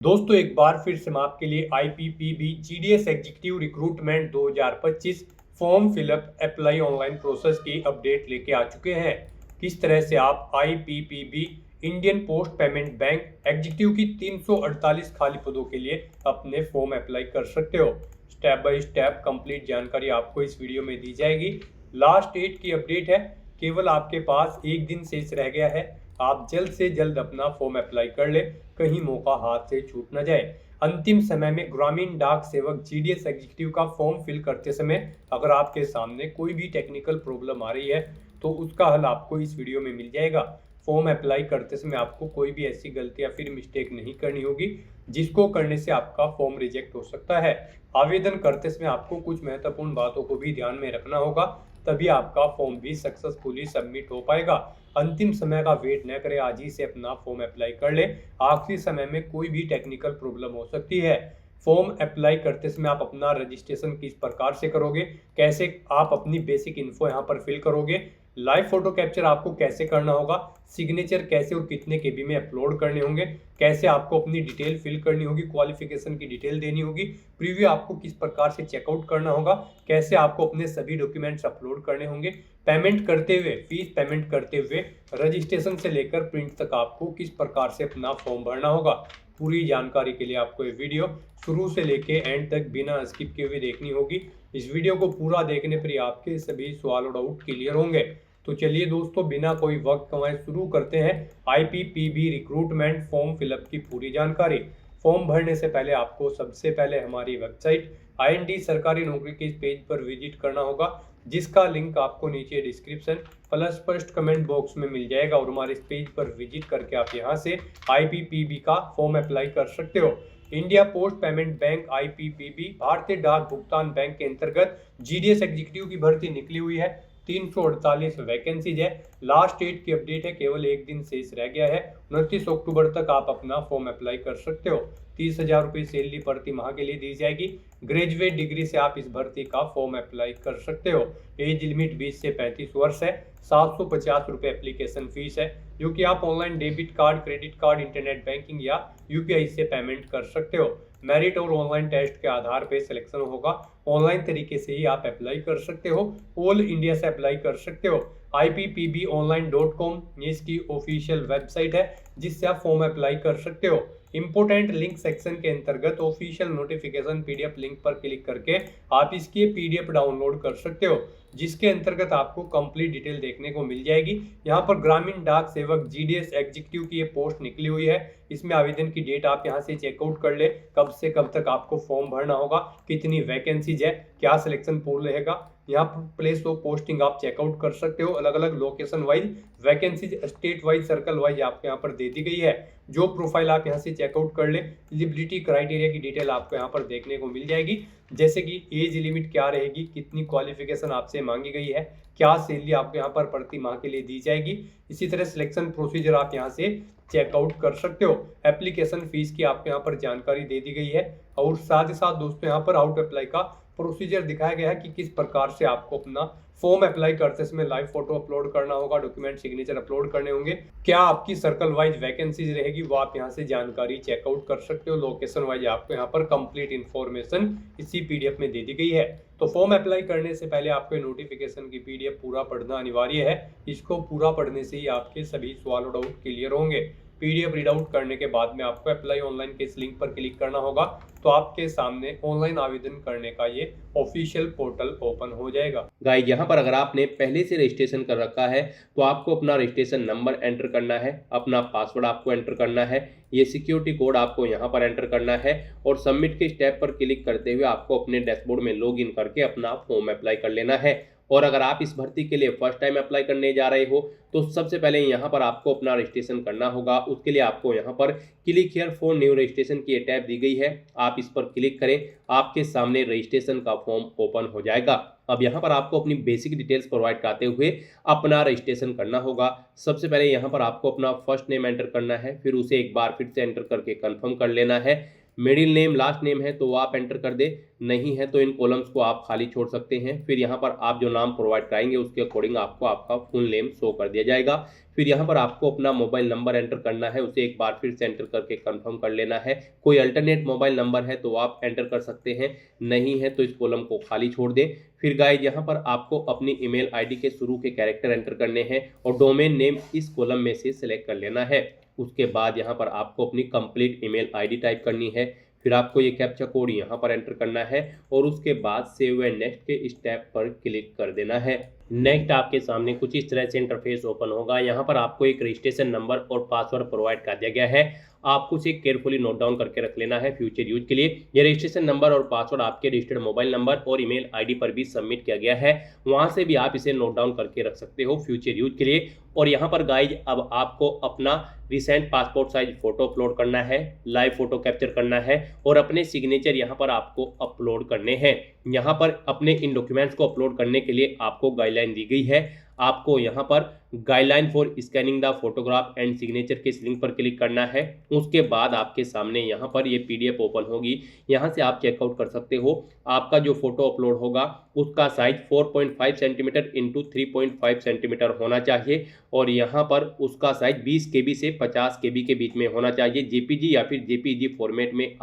दोस्तों एक बार फिर से मैं आपके लिए IPPB GDS executive recruitment 2025 form fill up apply online process की अपडेट लेके आ चुके हैं। किस तरह से आप IPPB Indian post payment bank executive की 348 खाली पदों के लिए अपने फॉर्म अप्लाई कर सकते हो। स्टेप बाय स्टेप कंप्लीट जानकारी आपको इस वीडियो में दी जाएगी। लास्ट डेट की अपडेट है, केवल आपके पास एक दिन शेष रह गया है। आप जल्द से जल्द अपना फॉर्म अप्लाई कर ले, कहीं मौका हाथ से छूट न जाए। अंतिम समय में ग्रामीण डाक सेवक GDS एग्जीक्यूटिव का फॉर्म फिल करते समय अगर आपके सामने कोई भी टेक्निकल प्रॉब्लम आ रही है तो उसका हल आपको इस वीडियो में मिल जाएगा। फॉर्म अप्लाई करते समय आपको कोई भी ऐसी गलती या फिर मिस्टेक नहीं करनी होगी जिसको करने से आपका फॉर्म रिजेक्ट हो सकता है। आवेदन करते समय आपको कुछ महत्वपूर्ण बातों को भी ध्यान में रखना होगा, तभी आपका फॉर्म भी सक्सेसफुली सबमिट हो पाएगा। अंतिम समय का वेट न करें, आज ही से अपना फॉर्म अप्लाई कर ले। आखिरी समय में कोई भी टेक्निकल प्रॉब्लम हो सकती है। फॉर्म अप्लाई करते समय आप अपना रजिस्ट्रेशन किस प्रकार से करोगे, कैसे आप अपनी बेसिक इन्फो यहाँ पर फिल करोगे, लाइव फोटो कैप्चर आपको कैसे करना होगा, सिग्नेचर कैसे और कितने केबी में अपलोड करने होंगे, कैसे आपको अपनी डिटेल फिल करनी होगी, क्वालिफिकेशन की डिटेल देनी होगी, प्रीव्यू आपको किस प्रकार से चेकआउट करना होगा, कैसे आपको अपने सभी डॉक्यूमेंट्स अपलोड करने होंगे, पेमेंट करते हुए फीस पेमेंट करते हुए रजिस्ट्रेशन से लेकर प्रिंट तक आपको किस प्रकार से अपना फॉर्म भरना होगा। पूरी जानकारी के लिए आपको ये वीडियो शुरू से लेके एंड तक बिना स्किप किए हुए देखनी होगी। इस वीडियो को पूरा देखने पर ही आपके सभी सवाल और डाउट क्लियर होंगे। तो चलिए दोस्तों, बिना कोई वक्त गंवाए शुरू करते हैं IPPB रिक्रूटमेंट फॉर्म फिलअप की पूरी जानकारी। फॉर्म भरने से पहले आपको सबसे पहले हमारी वेबसाइट IND सरकारी नौकरी के इस पेज पर विजिट करना होगा, जिसका लिंक आपको नीचे description plus first comment box में मिल जाएगा। और हमारे इस पेज पर विजिट करके आप यहां से IPPB का फॉर्म अप्लाई कर सकते हो। India post payment bank IPPB भारतीय डाक भुगतान बैंक के अंतर्गत GDS एग्जीक्यूटिव की भर्ती निकली हुई है। 348 वैकेंसीज है। लास्ट डेट की अपडेट है, केवल एक दिन शेष रह गया है। 29 अक्टूबर तक आप अपना फॉर्म अप्लाई कर सकते हो। 30,000 रुपये सैलरी प्रति माह के लिए दी जाएगी। ग्रेजुएट डिग्री से आप इस भर्ती का फॉर्म अप्लाई कर सकते हो। एज लिमिट 20 से 35 वर्ष है। 750 रुपये एप्लीकेशन फीस है, जो कि आप online debit card, credit card, internet banking या UPI से पेमेंट कर सकते हो। मेरिट और ऑनलाइन टेस्ट के आधार पर सिलेक्शन होगा। ऑनलाइन तरीके से ही आप अप्लाई कर सकते हो। ऑल इंडिया से अप्लाई कर सकते हो। IPPBonline.com ये इसकी ऑफिशियल वेबसाइट है, जिससे आप फॉर्म अप्लाई कर सकते हो। इंपोर्टेंट लिंक सेक्शन के अंतर्गत ऑफिशियल नोटिफिकेशन PDF लिंक पर क्लिक करके आप इसकी PDF डाउनलोड कर सकते हो, जिसके अंतर्गत आपको कंप्लीट डिटेल देखने को मिल जाएगी। यहाँ पर ग्रामीण डाक सेवक GDS एग्जीक्यूटिव की ये पोस्ट निकली हुई है। इसमें आवेदन की डेट आप यहाँ से चेकआउट कर ले, कब से कब तक आपको फॉर्म भरना होगा, कितनी वैकेंसीज है, क्या सिलेक्शन पूल रहेगा। यहाँ पर प्लेस ऑफ पोस्टिंग आप चेकआउट कर सकते हो। अलग अलग location wise vacancies, state wise, circle wise आपको यहाँ पर दे दी गई है। जो प्रोफाइल आप यहाँ से चेकआउट कर ले, एलिजिबिलिटी क्राइटेरिया की डिटेल आपको यहाँ पर देखने को मिल जाएगी, जैसे कि एज लिमिट क्या रहेगी, कितनी क्वालिफिकेशन आपसे मांगी गई है, क्या सैलरी आपको यहाँ पर प्रति माह के लिए दी जाएगी। इसी तरह सिलेक्शन प्रोसीजर आप यहाँ से चेकआउट कर सकते हो। एप्लीकेशन फीस की आपको यहाँ पर जानकारी दे दी गई है। और साथ ही साथ दोस्तों यहाँ पर आउट अप्लाई का प्रोसीजर दिखाया गया है कि किस प्रकार से आपको अपना फॉर्म अप्लाई करते समय लाइव फोटो अपलोड करना होगा, डॉक्यूमेंट सिग्नेचर अपलोड करने होंगे, क्या आपकी सर्कल वाइज वैकेंसीज रहेगी, वो आप यहाँ से जानकारी चेकआउट कर सकते हो। लोकेशन वाइज आपको यहाँ पर कंप्लीट इन्फॉर्मेशन इसी PDF में दे दी गई है। तो फॉर्म अप्लाई करने से पहले आपको नोटिफिकेशन की PDF पूरा पढ़ना अनिवार्य है। इसको पूरा पढ़ने से ही आपके सभी सवाल और डाउट क्लियर होंगे। PDF रीड आउट करने के बाद में आपको अप्लाई ऑनलाइन के इस लिंक पर क्लिक करना होगा, तो आपके सामने ऑनलाइन आवेदन करने का ये ऑफिशियल पोर्टल ओपन हो जाएगा। गाइस, यहाँ पर अगर आपने पहले से रजिस्ट्रेशन कर रखा है तो आपको अपना रजिस्ट्रेशन नंबर एंटर करना है, अपना पासवर्ड आपको एंटर करना है, ये सिक्योरिटी कोड आपको यहाँ पर एंटर करना है और सबमिट के स्टेप पर क्लिक करते हुए आपको अपने डैशबोर्ड में लॉग इन करके अपना फॉर्म अप्लाई कर लेना है। और अगर आप इस भर्ती के लिए फर्स्ट टाइम अप्लाई करने जा रहे हो तो सबसे पहले यहाँ पर आपको अपना रजिस्ट्रेशन करना होगा। उसके लिए आपको यहाँ पर click here for new registration की टैब दी गई है, आप इस पर क्लिक करें, आपके सामने रजिस्ट्रेशन का फॉर्म ओपन हो जाएगा। अब यहाँ पर आपको अपनी बेसिक डिटेल्स प्रोवाइड कराते हुए अपना रजिस्ट्रेशन करना होगा। सबसे पहले यहाँ पर आपको अपना फर्स्ट नेम एंटर करना है, फिर उसे एक बार फिर से एंटर करके कंफर्म कर लेना है। मिडिल नेम लास्ट नेम है तो वो आप एंटर कर दे, नहीं है तो इन कॉलम्स को आप खाली छोड़ सकते हैं। फिर यहाँ पर आप जो नाम प्रोवाइड कराएंगे उसके अकॉर्डिंग आपको आपका फुल नेम शो कर दिया जाएगा। फिर यहाँ पर आपको अपना मोबाइल नंबर एंटर करना है, उसे एक बार फिर से एंटर करके कंफर्म कर लेना है। कोई अल्टरनेट मोबाइल नंबर है तो आप एंटर कर सकते हैं, नहीं है तो इस कॉलम को खाली छोड़ दें। फिर गाइज यहाँ पर आपको अपनी ईमेल आईडी के शुरू के कैरेक्टर एंटर करने हैं और डोमेन नेम इस कॉलम में से सिलेक्ट कर लेना है। उसके बाद यहाँ पर आपको अपनी कंप्लीट ईमेल आईडी टाइप करनी है। फिर आपको ये कैप्चा कोड यहाँ पर एंटर करना है और उसके बाद सेव एंड नेक्स्ट के स्टेप पर क्लिक कर देना है। नेक्स्ट आपके सामने कुछ इस तरह से इंटरफेस ओपन होगा। यहाँ पर आपको एक रजिस्ट्रेशन नंबर और पासवर्ड प्रोवाइड कर दिया गया है, आपको उसे केयरफुली नोट डाउन करके रख लेना है फ्यूचर यूज के लिए। यह रजिस्ट्रेशन नंबर और पासवर्ड आपके रजिस्टर्ड मोबाइल नंबर और ईमेल आईडी पर भी सबमिट किया गया है, वहां से भी आप इसे नोट डाउन करके रख सकते हो फ्यूचर यूज के लिए। और यहाँ पर गाइज अब आपको अपना recent passport size photo upload करना है, लाइव फोटो कैप्चर करना है और अपने सिग्नेचर यहाँ पर आपको अपलोड करने हैं। यहाँ पर अपने इन डॉक्यूमेंट्स को अपलोड करने के लिए आपको गाइडलाइन दी गई है। आपको यहाँ पर guideline for scanning the photograph and signature के इस लिंक पर क्लिक करना है। उसके बाद आपके सामने यहाँ पर ये पीडीएफ ओपन होगी, यहाँ से आप चेकआउट कर सकते हो। आपका जो फोटो अपलोड होगा उसका साइज 4.5 सेंटीमीटर इंटू 3.5 सेंटीमीटर होना चाहिए और यहाँ पर उसका साइज 20 KB से 50 KB के बीच में होना चाहिए। जेपीजी या फिर जेपीजी फॉर्मेट में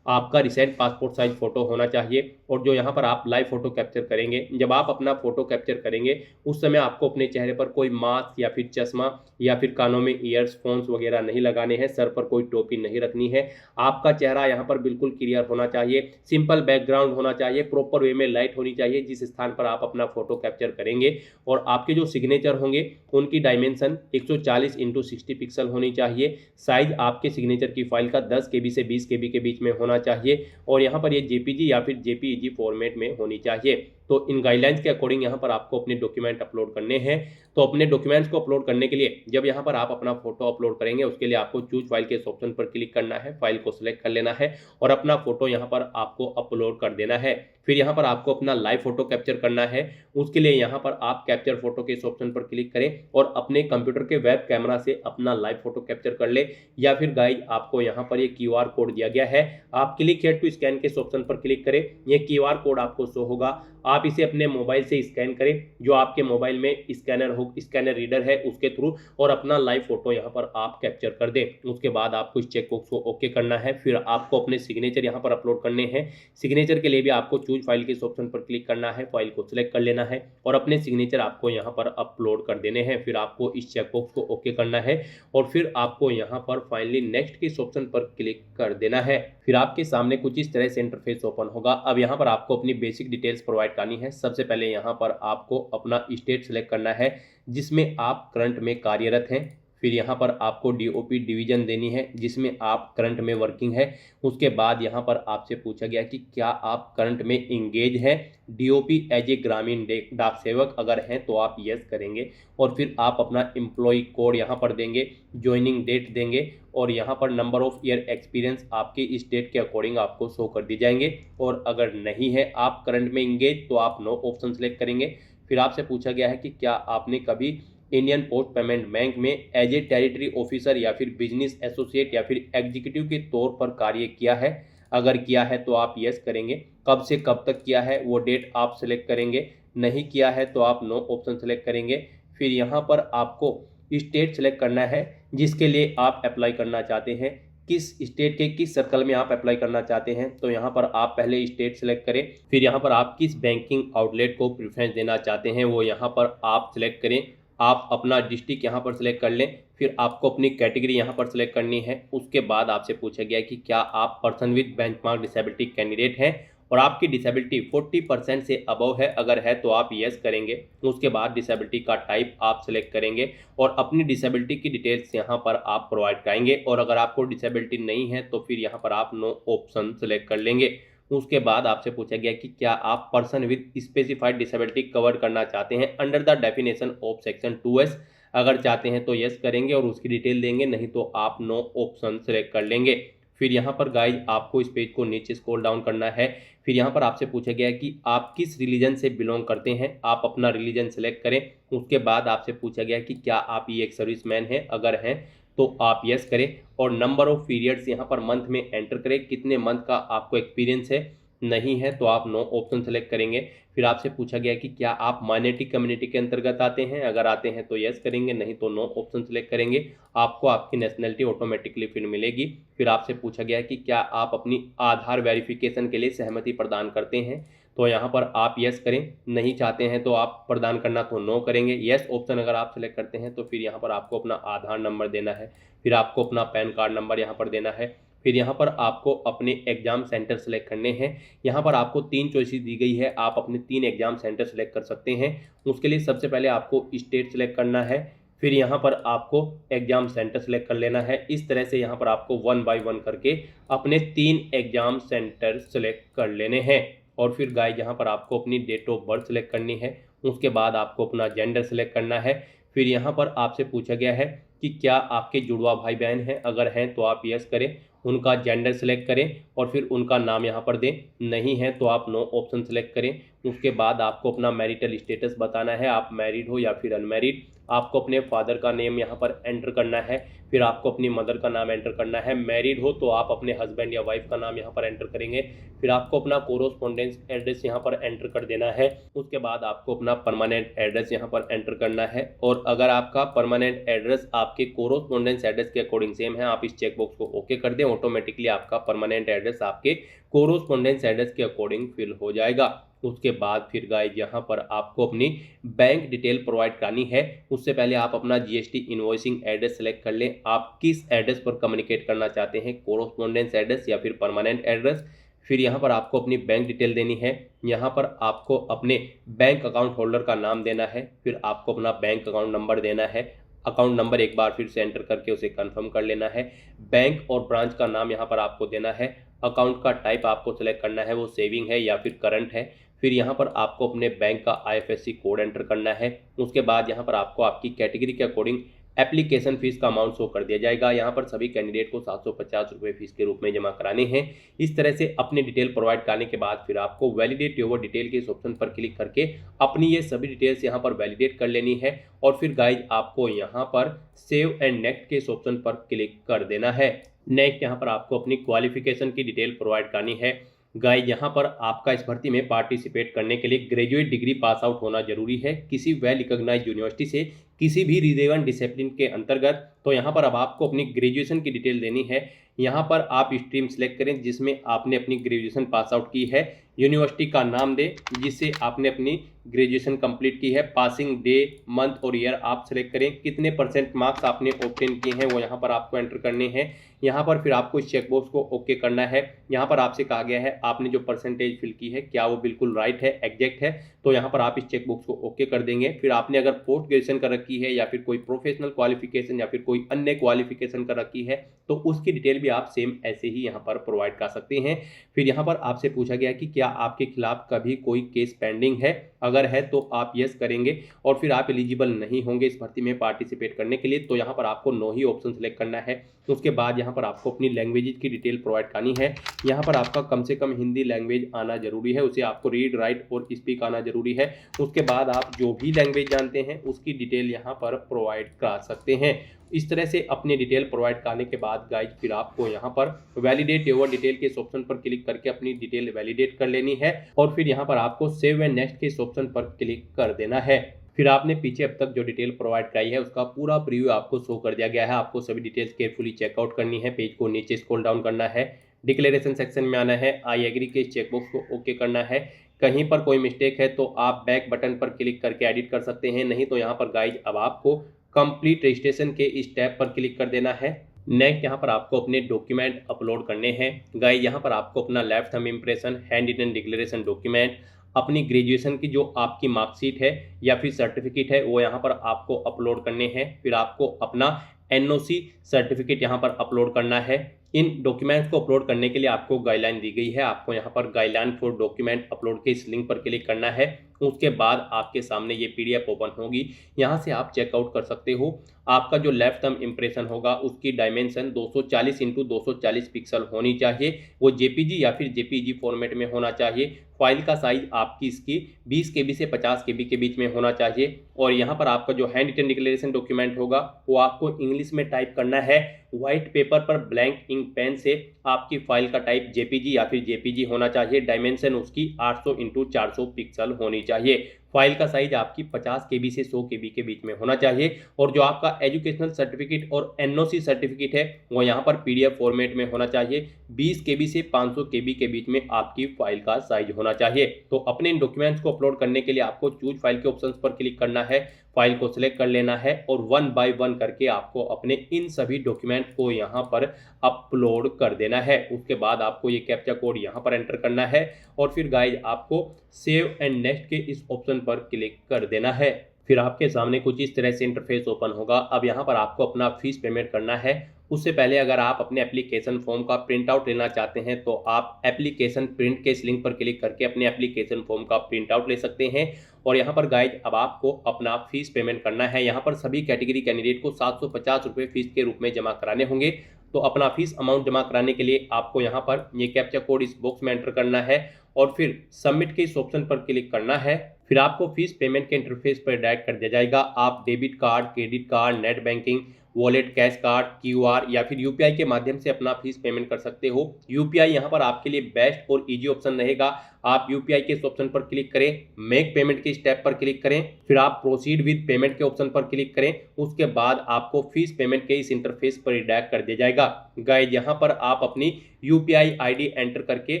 आपका रिसेंट पासपोर्ट साइज फोटो होना चाहिए। और जो यहाँ पर आप लाइव फोटो कैप्चर करेंगे, जब आप अपना फोटो कैप्चर करेंगे उस समय आपको अपने चेहरे पर कोई मास्क या फिर चश्मा या फिर कानों में ईयरफोन्स वगैरह नहीं लगाने हैं, सर पर कोई टोपी नहीं रखनी है। आपका चेहरा यहाँ पर बिल्कुल क्लियर होना चाहिए, सिंपल बैकग्राउंड होना चाहिए, प्रॉपर वे में लाइट होनी चाहिए जिस स्थान पर आप अपना फोटो कैप्चर करेंगे। और आपके जो सिग्नेचर होंगे उनकी डायमेंशन 140x60 पिक्सल होनी चाहिए। साइज आपके सिग्नेचर की फाइल का 10 KB से 20 KB के बीच में होना चाहिए और यहाँ पर ये जेपीजी या फिर जेपीईजी फॉर्मेट में होनी चाहिए। तो इन गाइडलाइंस के अकॉर्डिंग यहाँ पर आपको अपने डॉक्यूमेंट अपलोड करने हैं। तो अपने डॉक्यूमेंट्स को अपलोड करने के लिए जब यहाँ पर आप अपना फोटो अपलोड करेंगे उसके लिए आपको चूज फाइल के इस ऑप्शन पर क्लिक करना है, फाइल को सिलेक्ट कर लेना है और अपना फोटो यहाँ पर आपको अपलोड कर देना है। फिर यहाँ पर आपको अपना लाइव फोटो कैप्चर करना है। उसके लिए यहाँ पर आप कैप्चर फोटो के इस ऑप्शन पर क्लिक करें और अपने कंप्यूटर के वेब कैमरा से अपना लाइव फोटो कैप्चर कर ले। या फिर गाइज आपको यहाँ पर ये QR कोड दिया गया है, आप क्लिक हियर टू स्कैन के इस ऑप्शन पर क्लिक करें। ये QR कोड आपको शो होगा, आप इसे अपने मोबाइल से स्कैन करें, जो आपके मोबाइल में स्कैनर रीडर है उसके थ्रू, और अपना लाइव फोटो यहाँ पर आप कैप्चर कर दें। उसके बाद आपको इस चेकबॉक्स को ओके करना है। फिर आपको अपने सिग्नेचर यहाँ पर अपलोड करने हैं। सिग्नेचर के लिए भी आपको चूज फाइल के इस ऑप्शन पर क्लिक करना है, फाइल को सिलेक्ट कर लेना है और अपने सिग्नेचर आपको यहाँ पर अपलोड कर देने हैं। फिर आपको इस चेकबॉक्स को ओके करना है और फिर आपको यहाँ पर फाइनली नेक्स्ट के इस ऑप्शन पर क्लिक कर देना है। फिर आपके सामने कुछ इस तरह से इंटरफेस ओपन होगा। अब यहाँ पर आपको अपनी बेसिक डिटेल्स प्रोवाइड करनी है। सबसे पहले यहाँ पर आपको अपना स्टेट सेलेक्ट करना है जिसमें आप करंट में कार्यरत हैं। फिर यहाँ पर आपको डीओपी डिवीजन देनी है जिसमें आप करंट में वर्किंग है। उसके बाद यहाँ पर आपसे पूछा गया कि क्या आप करंट में इंगेज हैं डीओपी एज ए ग्रामीण डाक सेवक, अगर हैं तो आप यस करेंगे। और फिर आप अपना एम्प्लॉय कोड यहाँ पर देंगे, ज्वाइनिंग डेट देंगे और यहाँ पर नंबर ऑफ ईयर एक्सपीरियंस आपके इस डेट के अकॉर्डिंग आपको शो कर दिए जाएंगे। और अगर नहीं है आप करंट में इंगेज तो आप नो ऑप्शन सेलेक्ट करेंगे। फिर आपसे पूछा गया है कि क्या आपने कभी इंडियन पोस्ट पेमेंट बैंक में एज ए टेरिटरी ऑफिसर या फिर बिजनेस एसोसिएट या फिर एग्जीक्यूटिव के तौर पर कार्य किया है, अगर किया है तो आप यस करेंगे। कब से कब तक किया है वो डेट आप सेलेक्ट करेंगे, नहीं किया है तो आप नो ऑप्शन सेलेक्ट करेंगे। फिर यहाँ पर आपको स्टेट सेलेक्ट करना है जिसके लिए आप अप्लाई करना चाहते हैं, किस स्टेट के किस सर्कल में आप अप्लाई करना चाहते हैं। तो यहाँ पर आप पहले स्टेट सेलेक्ट करें। फिर यहाँ पर आप किस बैंकिंग आउटलेट को प्रेफरेंस देना चाहते हैं वो यहाँ पर आप सिलेक्ट करें। आप अपना डिस्ट्रिक्ट यहाँ पर सिलेक्ट कर लें। फिर आपको अपनी कैटेगरी यहाँ पर सिलेक्ट करनी है। उसके बाद आपसे पूछा गया कि क्या आप person with benchmark disability candidate हैं और आपकी डिसेबिलिटी 40% से अबव है, अगर है तो आप यस करेंगे। उसके बाद डिसेबिलिटी का टाइप आप सिलेक्ट करेंगे और अपनी डिसेबिलिटी की डिटेल्स यहाँ पर आप प्रोवाइड कराएंगे। और अगर आपको डिसेबिलिटी नहीं है तो फिर यहाँ पर आप नो ऑप्शन सेलेक्ट कर लेंगे। उसके बाद आपसे पूछा गया कि क्या आप person with specified disability cover करना चाहते हैं under the definition of section 2S, अगर चाहते हैं तो यस करेंगे और उसकी डिटेल देंगे, नहीं तो आप नो ऑप्शन सेलेक्ट कर लेंगे। फिर यहाँ पर गाइज आपको इस पेज को नीचे स्क्रॉल डाउन करना है। फिर यहाँ पर आपसे पूछा गया कि आप किस रिलीजन से बिलोंग करते हैं, आप अपना रिलीजन सेलेक्ट करें। उसके बाद आपसे पूछा गया कि क्या आप ये एक सर्विसमैन हैं, अगर हैं तो आप यस करें और नंबर ऑफ पीरियड्स यहाँ पर मंथ में एंटर करें, कितने मंथ का आपको एक्सपीरियंस है, नहीं है तो आप नो ऑप्शन सेलेक्ट करेंगे। फिर आपसे पूछा गया कि क्या आप माइनॉरिटी कम्युनिटी के अंतर्गत आते हैं, अगर आते हैं तो यस करेंगे, नहीं तो नो ऑप्शन सेलेक्ट करेंगे। आपको आपकी नेशनलिटी ऑटोमेटिकली फिर मिलेगी। फिर आपसे पूछा गया कि क्या आप अपनी आधार वेरिफिकेशन के लिए सहमति प्रदान करते हैं, तो यहाँ पर आप यस करें, नहीं चाहते हैं तो आप प्रदान करना तो नो करेंगे। यस ऑप्शन अगर आप सेलेक्ट करते हैं तो फिर यहाँ पर आपको अपना आधार नंबर देना है, फिर आपको अपना पैन कार्ड नंबर यहाँ पर देना है। फिर यहाँ पर आपको अपने एग्जाम सेंटर सेलेक्ट करने हैं। यहाँ पर आपको 3 चॉइसेस दी गई है, आप अपने 3 एग्जाम सेंटर सेलेक्ट कर सकते हैं। उसके लिए सबसे पहले आपको स्टेट सेलेक्ट करना है, फिर यहाँ पर आपको एग्जाम सेंटर सेलेक्ट कर लेना है। इस तरह से यहाँ पर आपको 1 बाय 1 करके अपने 3 एग्जाम सेंटर सेलेक्ट कर लेने हैं। और फिर गाइस यहाँ पर आपको अपनी डेट ऑफ बर्थ सेलेक्ट करनी है, उसके बाद आपको अपना जेंडर सेलेक्ट करना है। फिर यहाँ पर आपसे पूछा गया है कि क्या आपके जुड़वा भाई बहन हैं, अगर हैं तो आप यस करें, उनका जेंडर सेलेक्ट करें और फिर उनका नाम यहाँ पर दें, नहीं है तो आप नो ऑप्शन सेलेक्ट करें। उसके बाद आपको अपना मैरिटल स्टेटस बताना है, आप मैरिड हो या फिर अनमैरिड। आपको अपने फादर का नेम यहाँ पर एंटर करना है, फिर आपको अपनी मदर का नाम एंटर करना है। मैरिड हो तो आप अपने हस्बैंड या वाइफ का नाम यहाँ पर एंटर करेंगे। फिर आपको अपना कोरोस्पोंडेंस एड्रेस यहाँ पर एंटर कर देना है। उसके बाद आपको अपना परमानेंट एड्रेस यहाँ पर एंटर करना है। और अगर आपका परमानेंट एड्रेस आपके कोरोस्पोंडेंस एड्रेस के अकॉर्डिंग सेम है, आप इस चेकबॉक्स को ओके कर दें, ऑटोमेटिकली आपका परमानेंट एड्रेस आपके कोरोस्पोंडेंस एड्रेस के अकॉर्डिंग फिल हो जाएगा। उसके बाद फिर गाइस यहाँ पर आपको अपनी बैंक डिटेल प्रोवाइड करानी है। उससे पहले आप अपना जीएसटी इनवॉइसिंग एड्रेस सेलेक्ट कर लें, आप किस एड्रेस पर कम्युनिकेट करना चाहते हैं, कोरोस्पोंडेंस एड्रेस या फिर परमानेंट एड्रेस। फिर यहाँ पर आपको अपनी बैंक डिटेल देनी है, यहाँ पर आपको अपने बैंक अकाउंट होल्डर का नाम देना है, फिर आपको अपना बैंक अकाउंट नंबर देना है। अकाउंट नंबर एक बार फिर से एंटर करके उसे कंफर्म कर लेना है। बैंक और ब्रांच का नाम यहाँ पर आपको देना है। अकाउंट का टाइप आपको सेलेक्ट करना है, वो सेविंग है या फिर करंट है। फिर यहाँ पर आपको अपने बैंक का आईएफएससी कोड एंटर करना है। उसके बाद यहाँ पर आपको आपकी कैटेगरी के अकॉर्डिंग एप्लीकेशन फीस का अमाउंट शो कर दिया जाएगा। यहाँ पर सभी कैंडिडेट को 750 रुपये फीस के रूप में जमा कराने हैं। इस तरह से अपनी डिटेल प्रोवाइड कराने के बाद फिर आपको वैलिडेट योर डिटेल के इस ऑप्शन पर क्लिक करके अपनी ये सभी डिटेल्स यहाँ पर वैलिडेट कर लेनी है। और फिर गाइज आपको यहाँ पर सेव एंड नेक्स्ट के इस ऑप्शन पर क्लिक कर देना है। नेक्स्ट यहाँ पर आपको अपनी क्वालिफिकेशन की डिटेल प्रोवाइड करनी है। गाइज यहाँ पर आपका इस भर्ती में पार्टिसिपेट करने के लिए ग्रेजुएट डिग्री पास आउट होना जरूरी है किसी वेल रिकॉग्नाइज्ड यूनिवर्सिटी से, किसी भी रिलेवेंट डिसिप्लिन के अंतर्गत। तो यहाँ पर अब आपको अपनी ग्रेजुएशन की डिटेल देनी है। यहाँ पर आप स्ट्रीम सेलेक्ट करें जिसमें आपने अपनी ग्रेजुएशन पास आउट की है, यूनिवर्सिटी का नाम दें जिससे आपने अपनी ग्रेजुएशन कंप्लीट की है, पासिंग डे मंथ और ईयर आप सेलेक्ट करें, कितने % मार्क्स आपने ऑब्टेन किए हैं वो यहाँ पर आपको एंटर करने हैं। यहाँ पर फिर आपको इस चेकबॉक्स को ओके करना है। यहाँ पर आपसे कहा गया है आपने जो परसेंटेज फिल की है क्या वो बिल्कुल राइट है, एग्जैक्ट है, तो यहाँ पर आप इस चेकबॉक्स को ओके कर देंगे। फिर आपने अगर पोस्ट ग्रेजुएशन कर रखी है या फिर कोई प्रोफेशनल क्वालिफिकेशन या फिर कोई अन्य क्वालिफिकेशन कर रखी है तो उसकी डिटेल भी आप सेम ऐसे ही यहाँ पर प्रोवाइड कर सकते हैं। फिर यहाँ पर आपसे पूछा गया कि क्या आपके खिलाफ कभी कोई केस पेंडिंग है, अगर है तो आप यस करेंगे। और फिर आप एलिजिबल नहीं होंगे इस भर्ती में पार्टिसिपेट करने के लिए, तो यहाँ पर आपको नो ही ऑप्शन सेलेक्ट करना है। उसके बाद यहाँ पर आपको अपनी लैंग्वेज की डिटेल प्रोवाइड करनी है। यहाँ पर आपका कम से कम हिंदी लैंग्वेज आना जरूरी है, उसे आपको रीड राइट और स्पीक आना जरूरी है। उसके बाद आप जो भी लैंग्वेज जानते हैं उसकी डिटेल यहाँ पर प्रोवाइड करा सकते हैं। इस तरह से अपनी डिटेल प्रोवाइड करने के बाद गाइज फिर आपको यहाँ पर वैलिडेट योर डिटेल के इस ऑप्शन पर क्लिक करके अपनी डिटेल वैलिडेट कर लेनी है। और फिर यहाँ पर आपको सेव एंड नेक्स्ट के इस ऑप्शन पर क्लिक कर देना है। फिर आपने पीछे अब तक जो डिटेल प्रोवाइड कराई है उसका पूरा प्रीव्यू आपको शो कर दिया गया है। आपको सभी डिटेल्स केयरफुली चेकआउट करनी है, पेज को नीचे स्क्रॉल डाउन करना है, डिक्लेरेशन सेक्शन में आना है, आई एग्री के चेकबॉक्स को ओके करना है। कहीं पर कोई मिस्टेक है तो आप बैक बटन पर क्लिक करके एडिट कर सकते हैं, नहीं तो यहाँ पर गाइज अब आपको कंप्लीट रजिस्ट्रेशन के इस टैब पर क्लिक कर देना है। नेक्स्ट यहाँ पर आपको अपने डॉक्यूमेंट अपलोड करने हैं। गाइज यहाँ पर आपको अपना left thumb impression, hand written declaration document, अपनी ग्रेजुएशन की जो आपकी मार्कशीट है या फिर सर्टिफिकेट है वो यहाँ पर आपको अपलोड करने हैं। फिर आपको अपना एनओसी सर्टिफिकेट यहाँ पर अपलोड करना है। इन डॉक्यूमेंट्स को अपलोड करने के लिए आपको गाइडलाइन दी गई है, आपको यहाँ पर गाइडलाइन फॉर डॉक्यूमेंट अपलोड के इस लिंक पर क्लिक करना है। उसके बाद आपके सामने ये पीडीएफ ओपन होगी। यहाँ से आप चेकआउट कर सकते हो। आपका जो लेफ्ट थंब इम्प्रेशन होगा उसकी डायमेंशन 240 इंटू 240 पिक्सल होनी चाहिए। वो जेपीजी या फिर जेपीजी फॉर्मेट में होना चाहिए। फाइल का साइज आपकी इसकी 20 केबी से 50 केबी के बीच में होना चाहिए। और यहाँ पर आपका जो हैंड रिटन डिक्लेरेशन डॉक्यूमेंट होगा वो आपको इंग्लिश में टाइप करना है। व्हाइट पेपर पर ब्लैंक इंक पेन से आपकी फाइल का टाइप जेपीजी या फिर जेपीजी होना चाहिए। डायमेंशन उसकी 800 इंटू 400 पिक्सल होनी चाहिए। फाइल का साइज आपकी 50 केबी से 100 केबी के बीच में होना चाहिए। और जो आपका एजुकेशनल सर्टिफिकेट और एनओसी सर्टिफिकेट है वो यहाँ पर पीडीएफ फॉर्मेट में होना चाहिए। 20 केबी से 500 केबी के बीच में आपकी फाइल का साइज होना चाहिए। तो अपने इन डॉक्यूमेंट्स को अपलोड करने के लिए आपको चूज फाइल के ऑप्शंस पर क्लिक करना है, फाइल को सिलेक्ट कर लेना है और 1 बाय 1 करके आपको अपने इन सभी डॉक्यूमेंट को यहाँ पर अपलोड कर देना है। उसके बाद आपको ये कैप्चा कोड यहाँ पर एंटर करना है और फिर गाइज आपको सेव एंड नेक्स्ट के इस ऑप्शन पर क्लिक कर देना है। फिर आपके सामने कुछ इस तरह से इंटरफेस ओपन होगा। अब यहाँ पर आपको अपना फीस पेमेंट करना है। उससे पहले अगर आप अपने एप्लीकेशन फॉर्म का प्रिंट आउट लेना चाहते हैं तो आप एप्लीकेशन प्रिंट के इस लिंक पर क्लिक करके अपने एप्लीकेशन फॉर्म का प्रिंट आउट ले सकते हैं। और यहाँ पर गाइज अब आपको अपना फीस पेमेंट करना है। यहाँ पर सभी कैटेगरी कैंडिडेट को 750 रुपये फीस के रूप में जमा कराने होंगे। तो अपना फीस अमाउंट जमा कराने के लिए आपको यहाँ पर ये कैप्चा कोड इस बॉक्स में एंटर करना है और फिर सबमिट के इस ऑप्शन पर क्लिक करना है। फिर आपको फीस पेमेंट के इंटरफेस पर डायरेक्ट कर दिया जाएगा। आप debit card, credit card, net banking, wallet, cash card, QR या फिर यूपीआई के माध्यम से अपना फीस पेमेंट कर सकते हो। यूपीआई यहाँ पर आपके लिए बेस्ट और इजी ऑप्शन रहेगा। आप यूपीआई के इस ऑप्शन पर क्लिक करें, मेक पेमेंट के स्टेप पर क्लिक करें, फिर आप प्रोसीड विद पेमेंट के ऑप्शन पर क्लिक करें। उसके बाद आपको फीस पेमेंट के इस इंटरफेस पर रिडायरेक्ट कर दिया जाएगा। गाइज यहाँ पर आप अपनी यूपीआई आईडी एंटर करके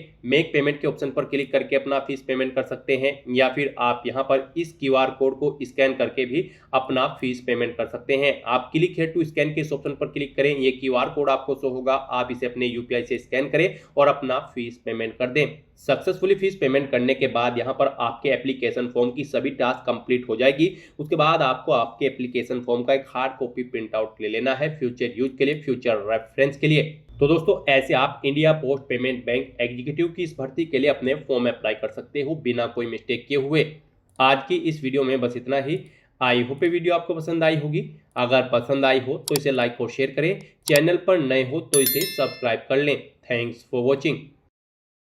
मेक पेमेंट के ऑप्शन पर क्लिक करके अपना फीस पेमेंट कर सकते हैं या फिर आप यहाँ पर इस क्यूआर कोड को स्कैन करके भी अपना फीस पेमेंट कर सकते हैं। आप क्लिक हेयर टू स्कैन के इस ऑप्शन पर क्लिक करें, ये क्यूआर कोड आपको शो होगा, आप इसे अपने यूपीआई से स्कैन करें और अपना फीस पेमेंट कर दें। सक्सेसफुली फीस पेमेंट करने के बाद यहाँ पर आपके एप्लीकेशन फॉर्म की सभी टास्क कंप्लीट हो जाएगी। उसके बाद आपको आपके एप्लीकेशन फॉर्म का एक हार्ड कॉपी प्रिंट आउट ले लेना है फ्यूचर यूज के लिए, फ्यूचर रेफरेंस के लिए। तो दोस्तों ऐसे आप India post payment bank executive की इस भर्ती के लिए अपने फॉर्म अप्लाई कर सकते हो बिना कोई मिस्टेक किए हुए। आज की इस वीडियो में बस इतना ही। आई होप ये वीडियो आपको पसंद आई होगी। अगर पसंद आई हो तो इसे लाइक और शेयर करें। चैनल पर नए हो तो इसे सब्सक्राइब कर लें। Thanks for watching.